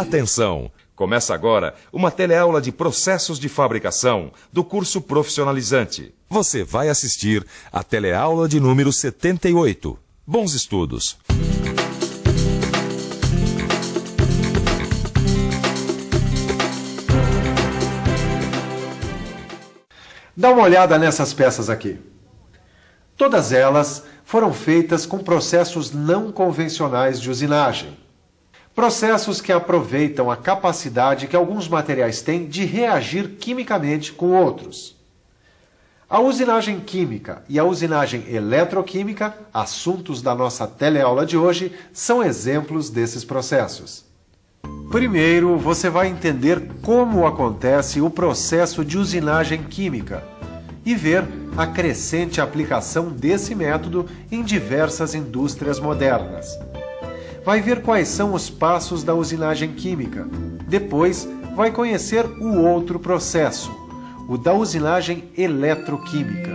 Atenção! Começa agora uma teleaula de processos de fabricação do curso profissionalizante. Você vai assistir a teleaula de número 78. Bons estudos! Dá uma olhada nessas peças aqui. Todas elas foram feitas com processos não convencionais de usinagem. Processos que aproveitam a capacidade que alguns materiais têm de reagir quimicamente com outros. A usinagem química e a usinagem eletroquímica, assuntos da nossa teleaula de hoje, são exemplos desses processos. Primeiro, você vai entender como acontece o processo de usinagem química e ver a crescente aplicação desse método em diversas indústrias modernas. Vai ver quais são os passos da usinagem química. Depois, vai conhecer o outro processo, o da usinagem eletroquímica.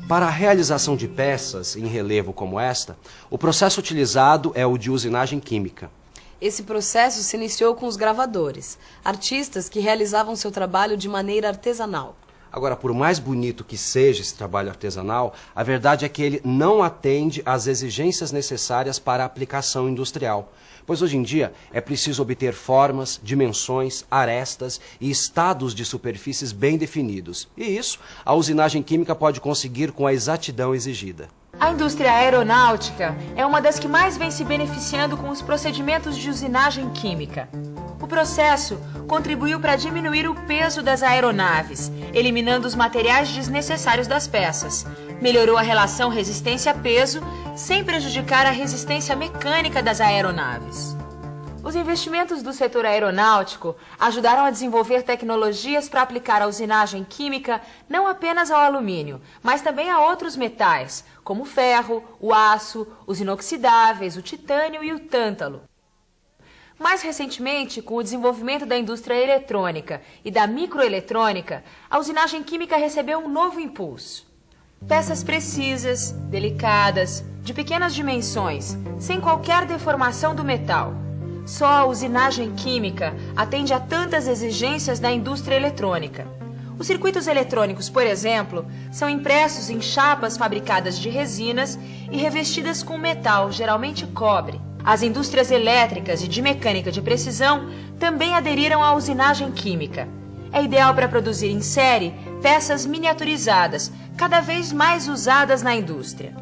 Para a realização de peças em relevo como esta, o processo utilizado é o de usinagem química. Esse processo se iniciou com os gravadores, artistas que realizavam seu trabalho de maneira artesanal. Agora, por mais bonito que seja esse trabalho artesanal, a verdade é que ele não atende às exigências necessárias para a aplicação industrial. Pois hoje em dia é preciso obter formas, dimensões, arestas e estados de superfícies bem definidos. E isso a usinagem química pode conseguir com a exatidão exigida. A indústria aeronáutica é uma das que mais vem se beneficiando com os procedimentos de usinagem química. O processo contribuiu para diminuir o peso das aeronaves, eliminando os materiais desnecessários das peças. Melhorou a relação resistência-peso, sem prejudicar a resistência mecânica das aeronaves. Os investimentos do setor aeronáutico ajudaram a desenvolver tecnologias para aplicar a usinagem química não apenas ao alumínio, mas também a outros metais, como o ferro, o aço, os inoxidáveis, o titânio e o tântalo. Mais recentemente, com o desenvolvimento da indústria eletrônica e da microeletrônica, a usinagem química recebeu um novo impulso. Peças precisas, delicadas, de pequenas dimensões, sem qualquer deformação do metal. Só a usinagem química atende a tantas exigências da indústria eletrônica. Os circuitos eletrônicos, por exemplo, são impressos em chapas fabricadas de resinas e revestidas com metal, geralmente cobre. As indústrias elétricas e de mecânica de precisão também aderiram à usinagem química. É ideal para produzir em série peças miniaturizadas, cada vez mais usadas na indústria.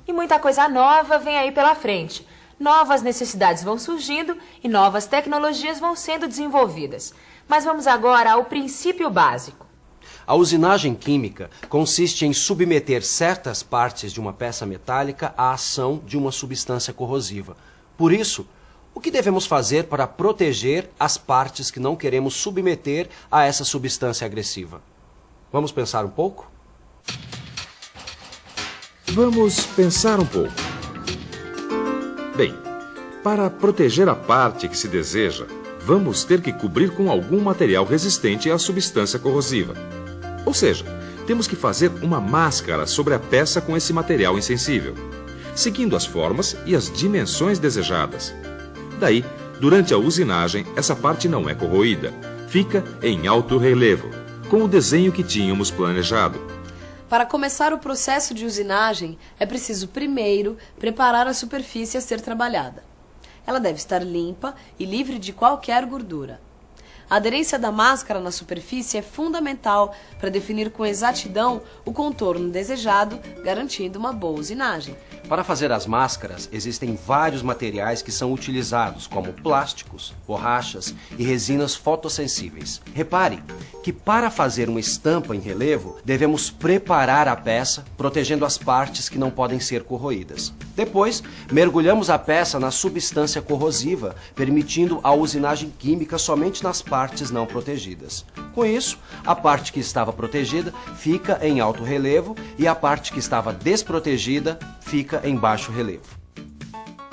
E muita coisa nova vem aí pela frente. Novas necessidades vão surgindo e novas tecnologias vão sendo desenvolvidas. Mas vamos agora ao princípio básico. A usinagem química consiste em submeter certas partes de uma peça metálica à ação de uma substância corrosiva. Por isso, o que devemos fazer para proteger as partes que não queremos submeter a essa substância agressiva? Vamos pensar um pouco? Vamos pensar um pouco. Bem, para proteger a parte que se deseja, vamos ter que cobrir com algum material resistente à substância corrosiva. Ou seja, temos que fazer uma máscara sobre a peça com esse material insensível, seguindo as formas e as dimensões desejadas. Daí, durante a usinagem, essa parte não é corroída, fica em alto relevo, com o desenho que tínhamos planejado. Para começar o processo de usinagem, é preciso primeiro preparar a superfície a ser trabalhada. Ela deve estar limpa e livre de qualquer gordura. A aderência da máscara na superfície é fundamental para definir com exatidão o contorno desejado, garantindo uma boa usinagem. Para fazer as máscaras, existem vários materiais que são utilizados, como plásticos, borrachas e resinas fotossensíveis. Repare que para fazer uma estampa em relevo, devemos preparar a peça, protegendo as partes que não podem ser corroídas. Depois, mergulhamos a peça na substância corrosiva, permitindo a usinagem química somente nas partes não protegidas. Com isso, a parte que estava protegida fica em alto relevo e a parte que estava desprotegida fica em baixo relevo.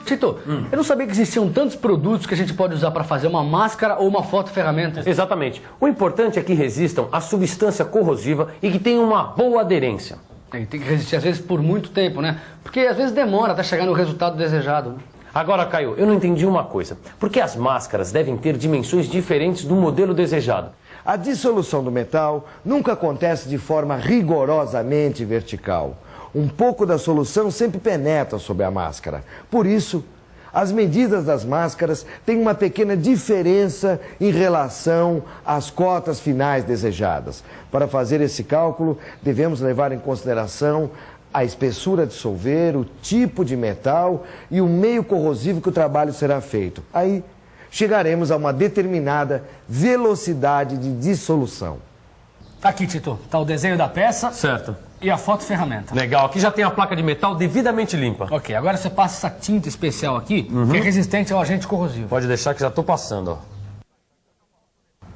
Tito, eu não sabia que existiam tantos produtos que a gente pode usar para fazer uma máscara ou uma fotoferramenta. Exatamente. O importante é que resistam à substância corrosiva e que tenham uma boa aderência. E tem que resistir, às vezes, por muito tempo, né? Porque, às vezes, demora até chegar no resultado desejado. Agora, Caio, eu não entendi uma coisa. Por que as máscaras devem ter dimensões diferentes do modelo desejado? A dissolução do metal nunca acontece de forma rigorosamente vertical. Um pouco da solução sempre penetra sobre a máscara. Por isso, as medidas das máscaras têm uma pequena diferença em relação às cotas finais desejadas. Para fazer esse cálculo, devemos levar em consideração a espessura a dissolver, o tipo de metal e o meio corrosivo que o trabalho será feito. Aí, chegaremos a uma determinada velocidade de dissolução. Aqui, Tito, tá o desenho da peça. Certo. E a foto-ferramenta. Legal, aqui já tem a placa de metal devidamente limpa. Ok, agora você passa essa tinta especial aqui, que é resistente ao agente corrosivo. Pode deixar que já tô passando, ó.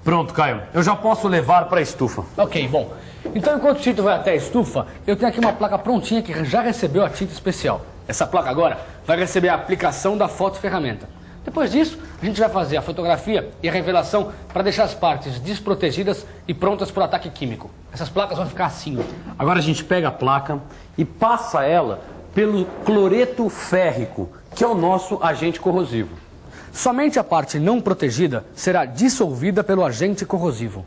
Pronto, Caio. Eu já posso levar para a estufa. Ok, bom. Então, enquanto o Tito vai até a estufa, eu tenho aqui uma placa prontinha que já recebeu a tinta especial. Essa placa agora vai receber a aplicação da foto-ferramenta. Depois disso, a gente vai fazer a fotografia e a revelação para deixar as partes desprotegidas e prontas para o ataque químico. Essas placas vão ficar assim, ó. Agora a gente pega a placa e passa ela pelo cloreto férrico, que é o nosso agente corrosivo. Somente a parte não protegida será dissolvida pelo agente corrosivo.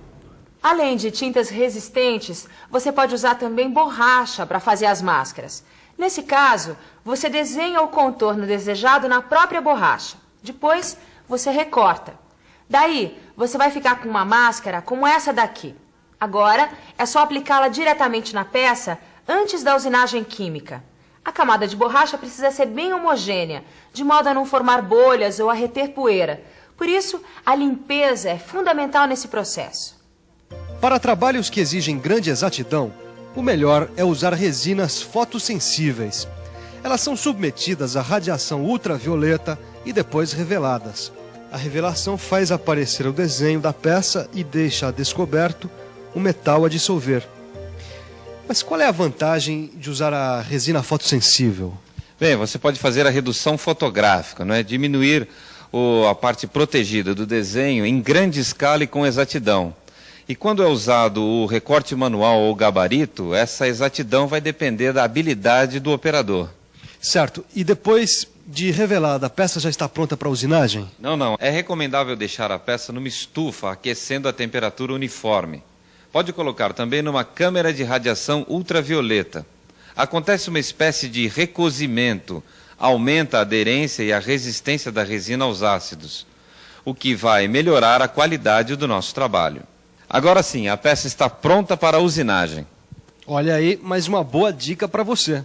Além de tintas resistentes, você pode usar também borracha para fazer as máscaras. Nesse caso, você desenha o contorno desejado na própria borracha. Depois, você recorta. Daí, você vai ficar com uma máscara como essa daqui. Agora, é só aplicá-la diretamente na peça antes da usinagem química. A camada de borracha precisa ser bem homogênea, de modo a não formar bolhas ou a reter poeira. Por isso, a limpeza é fundamental nesse processo. Para trabalhos que exigem grande exatidão, o melhor é usar resinas fotossensíveis. Elas são submetidas à radiação ultravioleta e depois reveladas. A revelação faz aparecer o desenho da peça e deixa a descoberto o metal a dissolver. Mas qual é a vantagem de usar a resina fotossensível? Bem, você pode fazer a redução fotográfica, não é? Diminuir a parte protegida do desenho em grande escala e com exatidão. E quando é usado o recorte manual ou gabarito, essa exatidão vai depender da habilidade do operador. Certo. E depois de revelada, a peça já está pronta para usinagem? Não. É recomendável deixar a peça numa estufa, aquecendo a temperatura uniforme. Pode colocar também numa câmera de radiação ultravioleta. Acontece uma espécie de recozimento, aumenta a aderência e a resistência da resina aos ácidos, o que vai melhorar a qualidade do nosso trabalho. Agora sim, a peça está pronta para a usinagem. Olha aí, mais uma boa dica para você.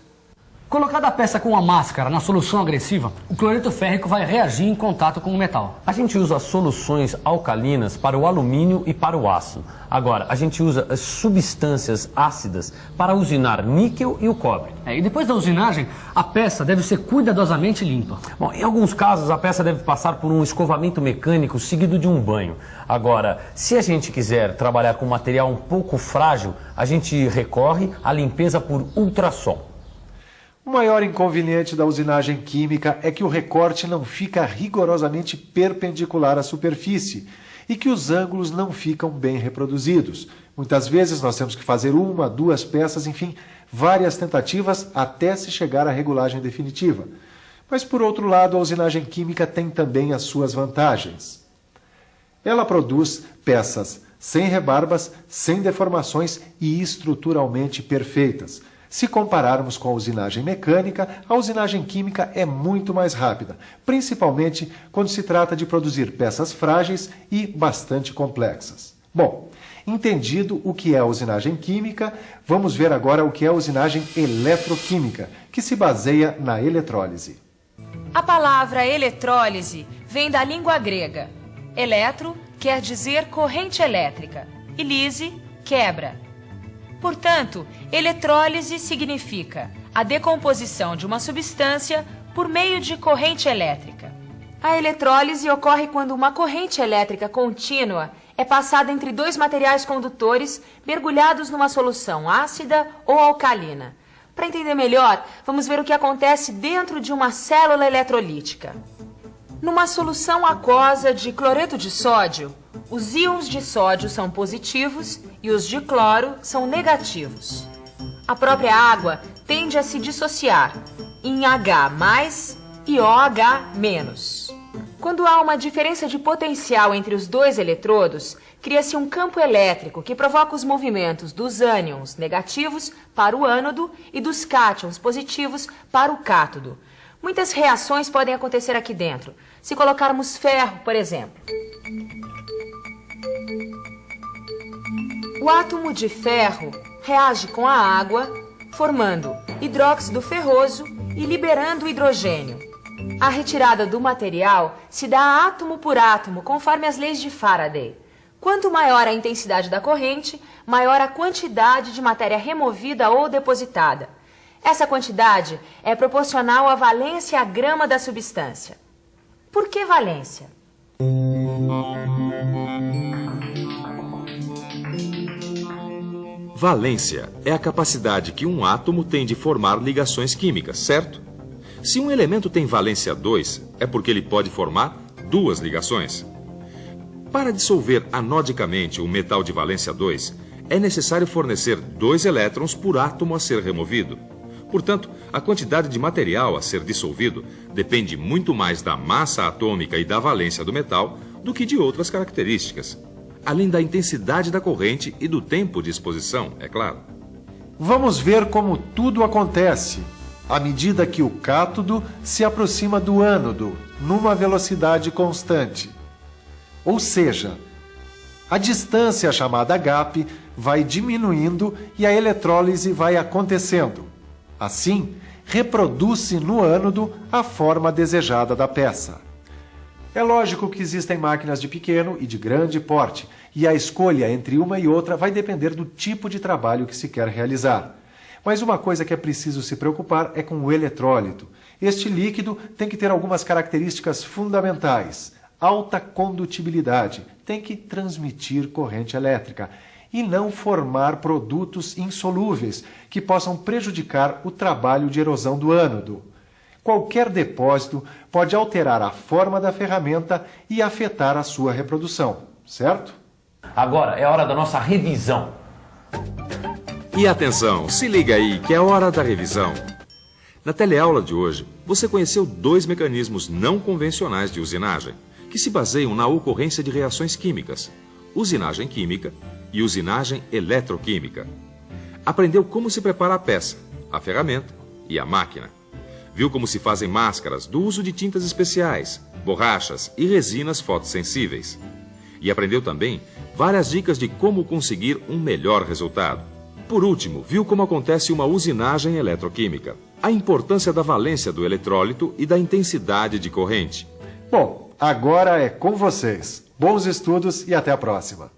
Colocada a peça com a máscara na solução agressiva, o cloreto férrico vai reagir em contato com o metal. A gente usa soluções alcalinas para o alumínio e para o aço. Agora, a gente usa as substâncias ácidas para usinar níquel e o cobre. E depois da usinagem, a peça deve ser cuidadosamente limpa. Bom, em alguns casos, a peça deve passar por um escovamento mecânico seguido de um banho. Agora, se a gente quiser trabalhar com material um pouco frágil, a gente recorre à limpeza por ultrassom. O maior inconveniente da usinagem química é que o recorte não fica rigorosamente perpendicular à superfície e que os ângulos não ficam bem reproduzidos. Muitas vezes nós temos que fazer uma, duas peças, enfim, várias tentativas até se chegar à regulagem definitiva. Mas, por outro lado, a usinagem química tem também as suas vantagens. Ela produz peças sem rebarbas, sem deformações e estruturalmente perfeitas. Se compararmos com a usinagem mecânica, a usinagem química é muito mais rápida, principalmente quando se trata de produzir peças frágeis e bastante complexas. Bom, entendido o que é a usinagem química, vamos ver agora o que é a usinagem eletroquímica, que se baseia na eletrólise. A palavra eletrólise vem da língua grega. Eletro quer dizer corrente elétrica e lise, quebra. Portanto, eletrólise significa a decomposição de uma substância por meio de corrente elétrica. A eletrólise ocorre quando uma corrente elétrica contínua é passada entre dois materiais condutores mergulhados numa solução ácida ou alcalina. Para entender melhor, vamos ver o que acontece dentro de uma célula eletrolítica. Numa solução aquosa de cloreto de sódio, os íons de sódio são positivos e os de cloro são negativos. A própria água tende a se dissociar em H+ e OH-. Quando há uma diferença de potencial entre os dois eletrodos, cria-se um campo elétrico que provoca os movimentos dos ânions negativos para o ânodo e dos cátions positivos para o cátodo. Muitas reações podem acontecer aqui dentro. Se colocarmos ferro, por exemplo. O átomo de ferro reage com a água, formando hidróxido ferroso e liberando hidrogênio. A retirada do material se dá átomo por átomo, conforme as leis de Faraday. Quanto maior a intensidade da corrente, maior a quantidade de matéria removida ou depositada. Essa quantidade é proporcional à valência grama da substância. Por que valência? Valência é a capacidade que um átomo tem de formar ligações químicas, certo? Se um elemento tem valência 2, é porque ele pode formar duas ligações. Para dissolver anodicamente um metal de valência 2, é necessário fornecer 2 elétrons por átomo a ser removido. Portanto, a quantidade de material a ser dissolvido depende muito mais da massa atômica e da valência do metal do que de outras características, além da intensidade da corrente e do tempo de exposição, é claro. Vamos ver como tudo acontece à medida que o cátodo se aproxima do ânodo numa velocidade constante. Ou seja, a distância chamada gap vai diminuindo e a eletrólise vai acontecendo. Assim, reproduz-se no ânodo a forma desejada da peça. É lógico que existem máquinas de pequeno e de grande porte, e a escolha entre uma e outra vai depender do tipo de trabalho que se quer realizar. Mas uma coisa que é preciso se preocupar é com o eletrólito. Este líquido tem que ter algumas características fundamentais. Alta condutibilidade, tem que transmitir corrente elétrica e não formar produtos insolúveis que possam prejudicar o trabalho de erosão do ânodo. Qualquer depósito pode alterar a forma da ferramenta e afetar a sua reprodução, certo? Agora é hora da nossa revisão. E atenção, se liga aí que é hora da revisão. Na teleaula de hoje, você conheceu 2 mecanismos não convencionais de usinagem, que se baseiam na ocorrência de reações químicas, usinagem química e usinagem eletroquímica. Aprendeu como se prepara a peça, a ferramenta e a máquina. Viu como se fazem máscaras do uso de tintas especiais, borrachas e resinas fotossensíveis. E aprendeu também várias dicas de como conseguir um melhor resultado. Por último, viu como acontece uma usinagem eletroquímica, a importância da valência do eletrólito e da intensidade de corrente. Bom, agora é com vocês. Bons estudos e até a próxima.